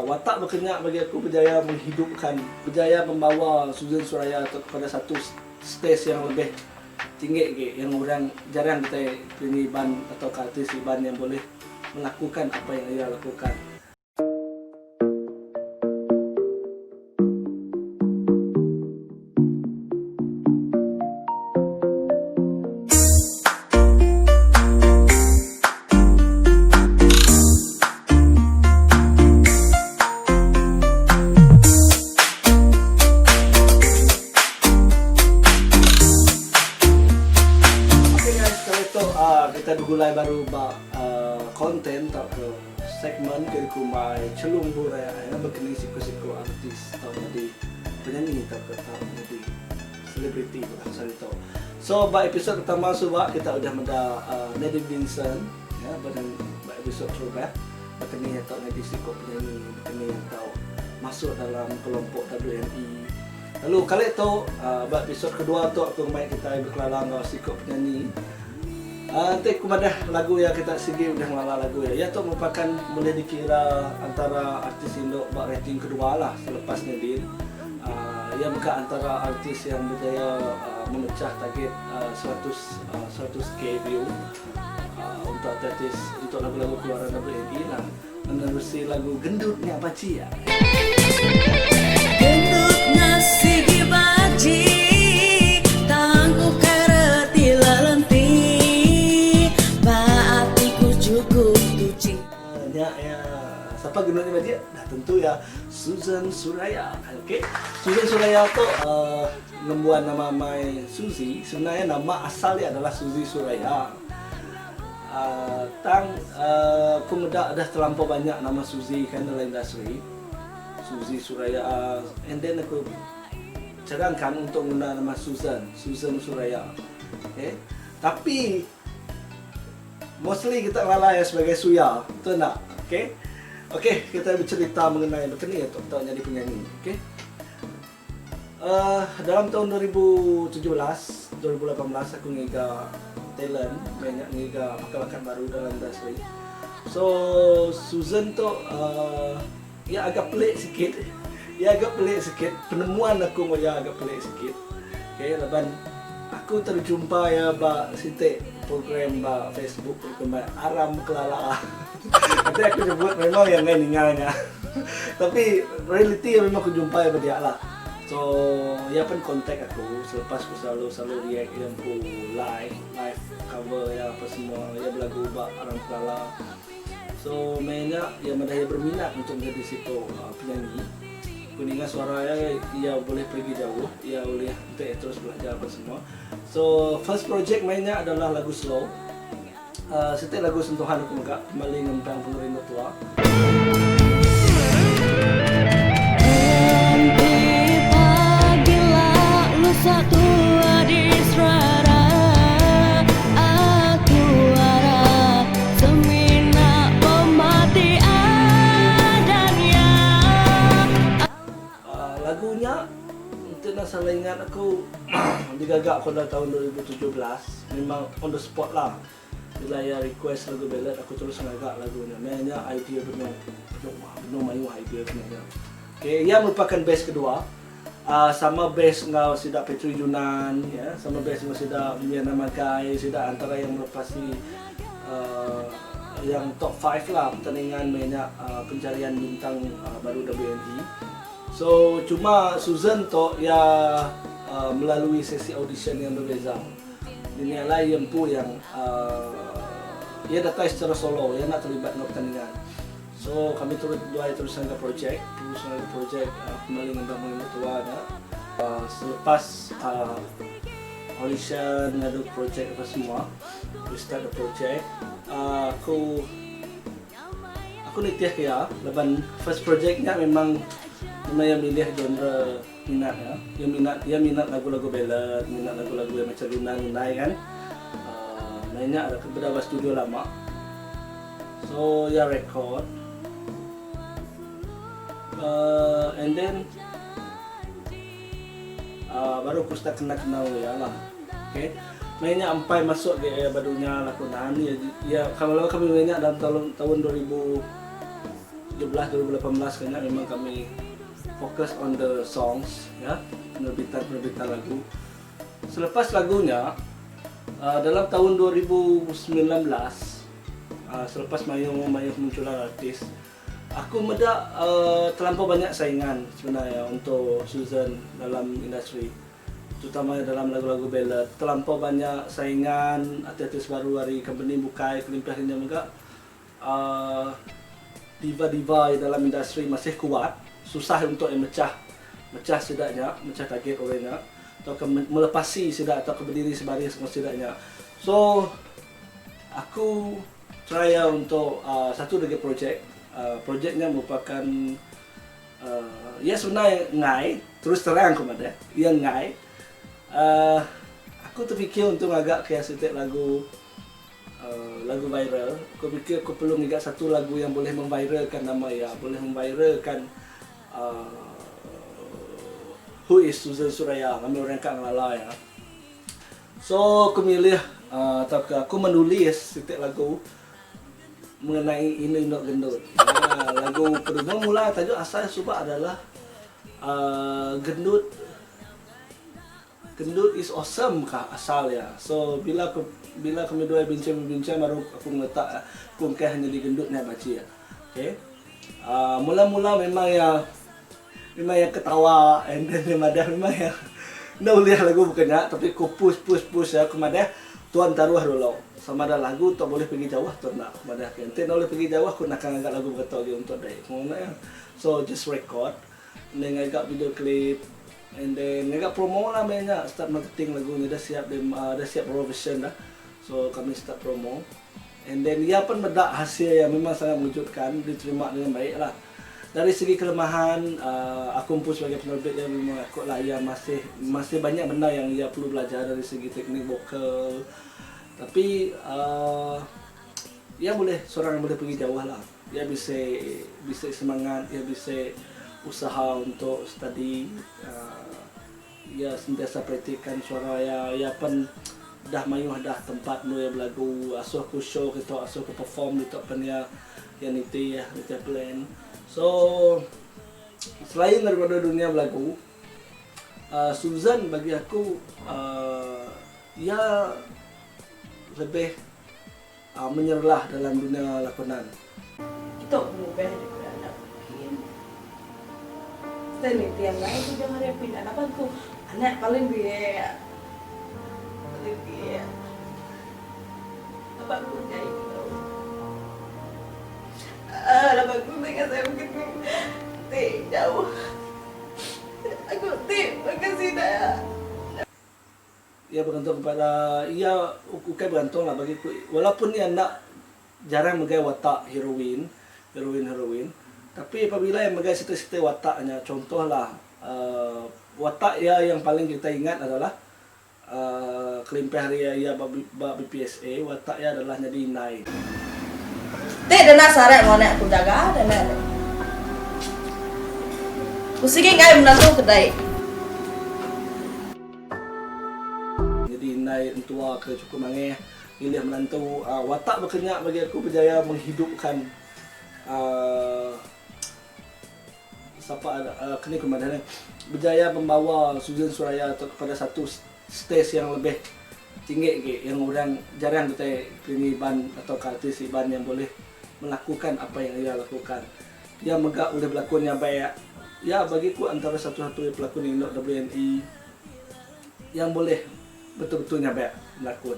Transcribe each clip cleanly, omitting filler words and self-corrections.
Watak berkenyak bagi aku berjaya menghidupkan, berjaya membawa Suzan Suraya kepada satu stage yang lebih tinggi ke, yang orang jarang kita penyanyi band atau artis band yang boleh melakukan apa yang ia lakukan. Kita mulai baru konten tak ke segmen ke kumai celung buraya yang berkenaan siku-siku artis atau jadi penyanyi tak ke tahu jadi selebriti bahasa itu. So episode pertama subak kita udah menda Nadine Vincent ya pada episode throwback berkenaan atau jadi siku penyanyi berkenaan tahu masuk dalam kelompok WNI. Lalu kali itu episode kedua tu aku main kita berkelalang siku penyanyi. Nanti kumadah lagu yang kita segi udah ngelala lagu ya. Ya tu merupakan boleh dikira antara artis Indo bak rating kedua lah selepas Nadine. Ia bukan antara artis yang berjaya memecah target 100k view untuk artis untuk lagu-lagu keluaran WNI lah. Menerusi lagu Gendutnya Baci ya. Gendutnya si Baci. Siapa gendutnya Baci? Nah tentu ya Suzan Suraya. Okey. Suzan Suraya tu ngembuan nama Mai Suzy. Sebenarnya nama asalnya adalah Suzy Suraya. Aku muda dah terlampau banyak nama Suzy kan dalam industri. Suzy Suraya. And then aku cadangkan untuk guna nama Suzan Suraya. Okay. Tapi mostly kita lalai sebagai Suya. Betul tak? Okay. Okey, kita bercerita mengenai berkenaan untuk jadi penyanyi. Okey. Dalam tahun 2017, 2018 aku ngiga talent, banyak ngiga bakat-bakat baru dalam industri. So, Suzan tu ia agak pelik sikit. Penemuan aku ya agak pelik sikit. Okey, lepas aku terjumpa ya ba sitik program ba Facebook program Aram Kelala. Nanti aku sebut memang yang ingatnya. Tapi reality yang memang aku jumpa ya dia lah. So, ia pun kontak aku selepas aku selalu react yang aku live cover ya apa semua ya berlagu ba Aram Kelala. So, mainnya ya madaya berminat untuk menjadi situ penyanyi. Kuningan suara ia boleh pergi jauh, ia boleh terus belajar apa semua. So first project mainnya adalah lagu slow. Setiap lagu sentuhan aku muka kembali ngempang penerima tua. Lagunya untuk saya ingat aku digagak pada tahun 2017 memang on the spot lah. Bila ia request lagu ballad aku terus ngagak lagunya. Mainnya idea benar mayu idea sebenarnya. Okay, ia merupakan bass kedua. Sama bass ngau Sidak Petri Junan ya, sama bass ngau Sidak Miana Makai, Sidak antara yang melepasi yang top 5 lah pertandingan mainnya pencarian bintang baru WNI. So cuma Suzan tu ya melalui sesi audition yang berbeza. Ini adalah yang ia datang secara solo, ia nak terlibat dengan pertandingan. So kami terus ke projek kembali dengan tua ada. Selepas audition ada projek apa semua, we start the project. Aku nitiah ya, lepas first projectnya memang yang milih genre minat ya. Dia minat lagu-lagu ballad, minat lagu-lagu yang macam Luna kan. Mainnya ada beberapa studio lama. So ya record. And then baru aku start kenal ya lah. Okay. Mainnya sampai masuk ke badunya lakonan ya kalau kami mainnya dalam tahun 2015 2018 kayaknya memang kami fokus on the songs ya, penerbitan lagu. Selepas lagunya dalam tahun 2019 selepas Mayu munculan artis, aku medak terlampau banyak saingan sebenarnya untuk Susan dalam industri, terutama dalam lagu-lagu ballad. Terlampau banyak saingan, artis baru dari company bukai kelimpahannya juga. Diva-diva dalam industri masih kuat, susah untuk mecah setidaknya, mecah target orangnya atau melepasi sedak atau berdiri sebaris setidaknya. So aku try untuk satu lagi projeknya merupakan ya sebenarnya ngai, terus terang kepada yang ngai. Aku terfikir untuk agak kayak setiap lagu viral. Aku fikir aku perlu agak satu lagu yang boleh memviralkan nama ya, boleh memviralkan Who is Susan Suraya, kami orang kat Malala ya. So aku milih aku menulis setiap lagu mengenai ini Indok Gendut. Lagu kedua mula tajuk asal subak adalah Gendut is awesome kah asal ya. So bila kami dua bincang baru aku meletak aku hanya di Gendut ni baca ya. Okay. Mula-mula memang yang ketawa, and then memang yang nak uliah lagu bukannya, tapi aku push ya kemadah tuan taruh dulu. Sama ada lagu tak boleh pergi jauh tu nak kemadah kan. Tak boleh pergi jauh aku nak angkat lagu berkata lagi untuk day. Mana ya. So just record, then agak video clip, and then agak promo lah banyak, start marketing lagunya dah siap raw version dah. So kami start promo. And then ia pun mendak hasil yang memang sangat mengejutkan, diterima dengan baik lah. Dari segi kelemahan, aku pun sebagai penerbit yang memang aku lah, ia masih banyak benda yang ia perlu belajar dari segi teknik vokal. Tapi ia seorang yang boleh pergi jauh lah. Ia bisa semangat, ia bisa usaha untuk study. Ia sentiasa praktikkan suara ia pun dah mayuh dah tempat nu yang berlagu, asuh ku show kita, asuh ku perform di top nya yang itu ya, itu plan. So selain daripada dunia berlagu, Susan bagi aku ia lebih menyerlah dalam dunia lakonan. Kita berubah daripada anak mungkin. Dan itu yang lain tu jangan repin anak aku. Anak paling biaya. Apa aku jadi gitu. Apa aku dengan saya mungkin jauh. Aku makasih dah. Ia bergantung kepada ukai bergantung lah bagi walaupun ia nak jarang megai watak heroin, tapi apabila yang megai sita-sita wataknya, contohlah watak ia yang paling kita ingat adalah kelimpah ia bab BPSA, watak ia adalah jadi Nai. Tidak nak sarat mau nak aku jaga dan nak. Usikin ngai menantu kedai. Nai entua ke cukup mangeh pilih menantu, watak berkenyak bagi aku berjaya menghidupkan kini kemudian berjaya membawa Susan Suraya kepada satu stage yang lebih tinggi yang orang jarang kita penyanyi band atau artis band yang boleh melakukan apa yang ia lakukan. Dia megak oleh pelakon yang baik. Ya bagiku antara satu-satu pelakon Indok WNI yang boleh betul-betulnya baik melakon.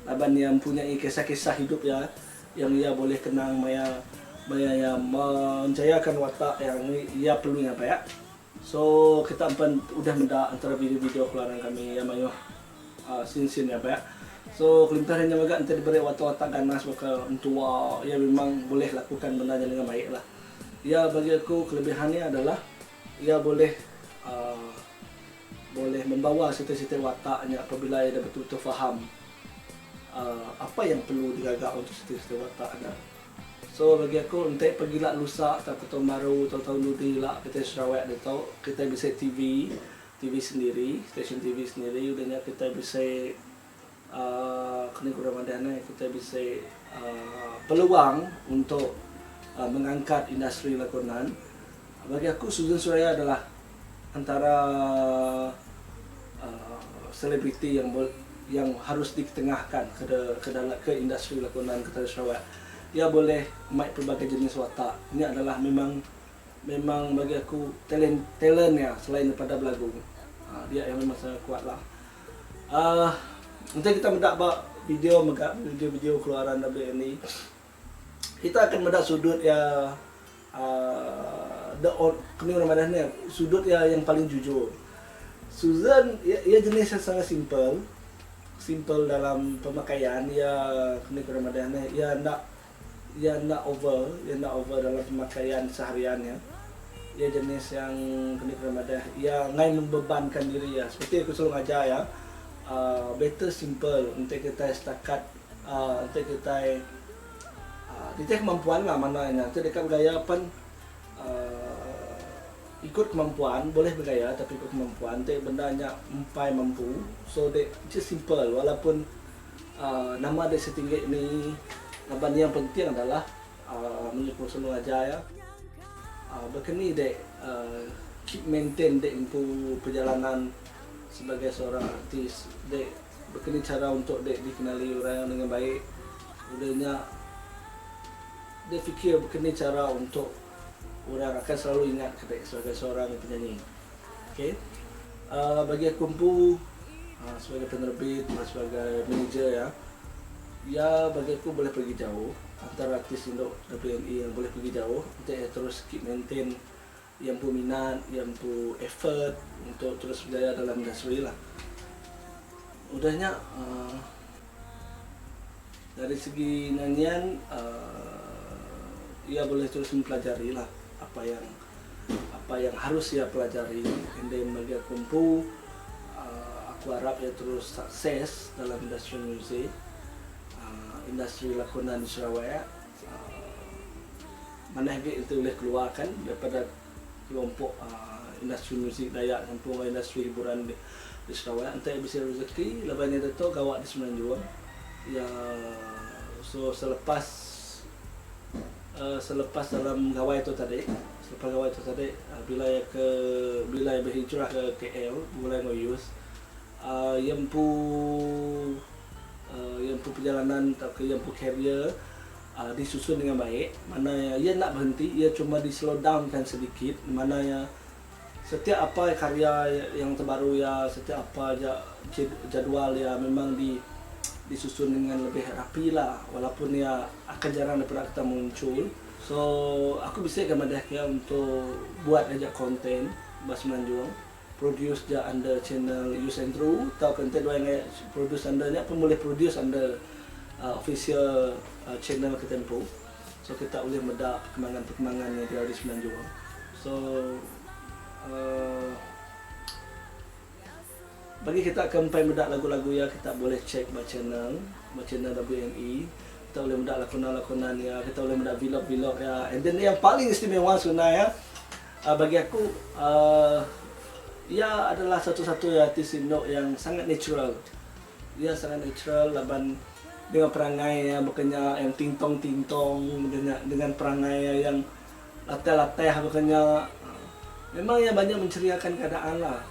Laban yang punya kisah-kisah hidup ya, yang ia boleh kenang maya yang menjayakan watak yang ia perlunya baik. So kita pun udah mendak antara video-video keluaran kami yang mayu sin-sin ya baik. So kelimpahannya juga nanti diberi watak-watak ganas bakal tua ya memang boleh lakukan benda dengan baik lah. Ya bagi aku kelebihannya adalah ia boleh membawa setiap wataknya apabila ia betul-betul faham apa yang perlu digagak untuk setiap wataknya. So bagi aku untuk pergilah lusa atau tahun baru atau tahun ludi lah kita Sarawak atau kita bisa TV sendiri, stesen TV sendiri, udahnya kita bisa kini Ramadan kita bisa peluang untuk mengangkat industri lakonan. Bagi aku Susan Suraya adalah antara selebriti yang harus ditengahkan ke industri lakonan Kota Sarawak. Dia boleh main pelbagai jenis watak. Ini adalah memang bagi aku talentnya selain daripada berlagu. Dia yang memang sangat kuat lah. Nanti kita mendak video keluaran WNI. Kita akan mendak sudut ya kena Ramadan ni sudut yang paling jujur. Susan ia jenis yang sangat simple dalam pemakaian. Ia kena Ramadan ni ia nak over dalam pemakaian sehariannya. Ia jenis yang kena Ramadan. Ia ngai membebankan diri ya. Seperti aku selalu ajar ya. Better simple untuk kita setakat untuk kita dia kemampuan lah mananya. Tu dekat bergaya pun ikut kemampuan, boleh bergaya tapi ikut kemampuan. Tu bendanya empai mampu. So dia just simple walaupun nama dia setinggi ni. Naban yang penting adalah menurut selalu ajar ya. Berkini dek keep maintain dek impu perjalanan sebagai seorang artis. Dek berkini cara untuk dek dikenali orang dengan baik. Udahnya dia fikir berkini cara untuk orang akan selalu ingat dek sebagai seorang penyanyi. Okay. Bagi aku sebagai penerbit, sebagai manager ya. Ya bagi aku boleh pergi jauh antara artis Indo WNI yang boleh pergi jauh untuk terus keep maintain yang pu minat, yang pu effort untuk terus berjaya dalam industri lah. Udahnya dari segi nyanyian ia boleh terus mempelajari lah apa yang harus ia pelajari. And then bagi aku harap ia terus sukses dalam industri musik. Industri lakonan di Sarawak mana lagi itu boleh keluarkan daripada kelompok industri musik Dayak campur industri hiburan di Sarawak. Entah bisa rezeki lepas ni tu gawat di Semenanjung ya. So selepas dalam gawai itu tadi bila berhijrah ke KL mulai ngoyus yang perjalanan atau yang career disusun dengan baik. Mana ia nak berhenti, ia cuma di slow down kan sedikit. Mana ya setiap apa karya yang terbaru ya, setiap apa jadual ya memang disusun dengan lebih rapi lah. Walaupun ya akan jarang daripada kita muncul. So aku bisa kepada dia untuk buat aja konten bahasa Semenanjung. Produce je under channel Use and True atau content yang produce undernya pun boleh produce under official channel Ketempo. So kita boleh mendak perkembangan yang dia di Semenanjung. So bagi kita akan sampai mendak lagu-lagu ya, kita boleh check channel WNI. Kita boleh mendak lakonan-lakonan ya, kita boleh mendak vlog-vlog ya. And then yang paling istimewa sebenarnya bagi aku ia adalah satu-satunya artis Indo yang sangat natural. Dia sangat natural dengan perangai yang bukannya yang tintong-tintong dengan perangai yang latih-latih bukannya. Memang yang banyak menceriakan keadaan lah.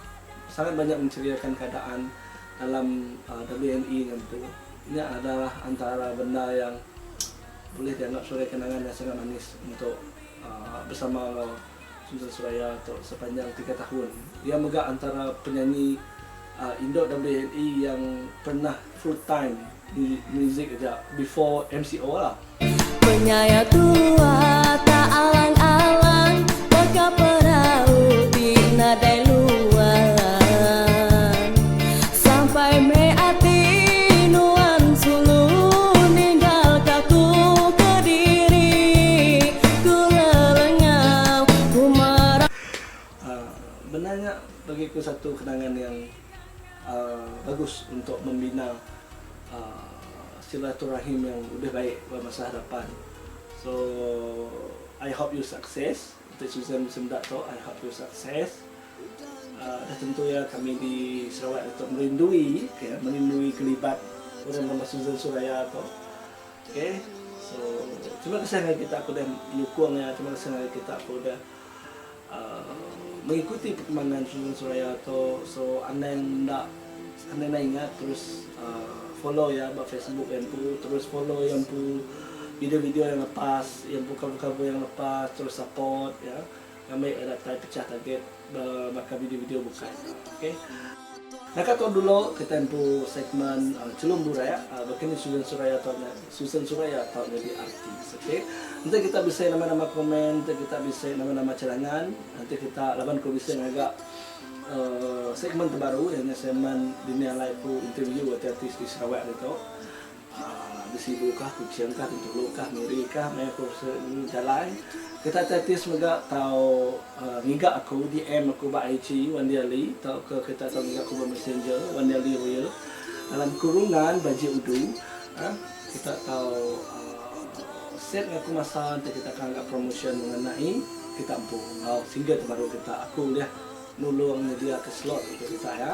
Sangat banyak menceriakan keadaan dalam WNI yang itu. Ini adalah antara benda yang boleh dianggap sebagai kenangan yang sangat manis untuk bersama Susan Suraya untuk sepanjang 3 tahun. Dia megah antara penyanyi Indo WNI yang pernah full time di music aja before MCO lah. Penyaya tua tak alang-alang, maka perahu di nadai luar. Sampai meati nuan sulu ninggal kaku Kediri, ku lelengau ku marah. Benarnya bagiku satu kenangan yang bagus untuk membina silaturahim yang lebih baik pada masa hadapan. So I hope you success. Untuk Susan Sendak tu, I hope you success. Dah tentu ya kami di Sarawak untuk merindui kelibat orang nama Susan Suraya tu. Okay, So terima kasih hari kita aku dah dukung ya, terima kasih hari kita aku dah mengikuti perkembangan Susun Suraya tu. So anda yang nak ingat terus follow ya di Facebook yang pu, terus follow yang pu video-video yang lepas, yang pu cover-cover yang lepas, terus support ya. Kami ada pecah target bakal video-video bukan. Okay. Nak tahu dulu kita empu segmen Celung Buraya, begini Susun Suraya atau jadi artis. Okay. Nanti kita bisa nama-nama komen, nanti kita bisa nama-nama cadangan, nanti kita laban ko bisa agak segmen terbaru yang segmen dunia live interview artis di Sarawak itu. Di Sibu kah, Kuching kah, Tintulu kah, Miri kah, may ako sa jalan. Kita artis maga tahu ngiga aku DM aku ba IG Wandiali, tahu ke kita tahu ngiga aku ba Messenger Wandiali Royal. Dalam kurungan Baji Udu, kita tahu set aku masa nanti kita akan agak promotion mengenai kita ampuh single terbaru kita aku dia nulung media ke slot untuk kita ya.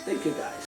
Thank you guys.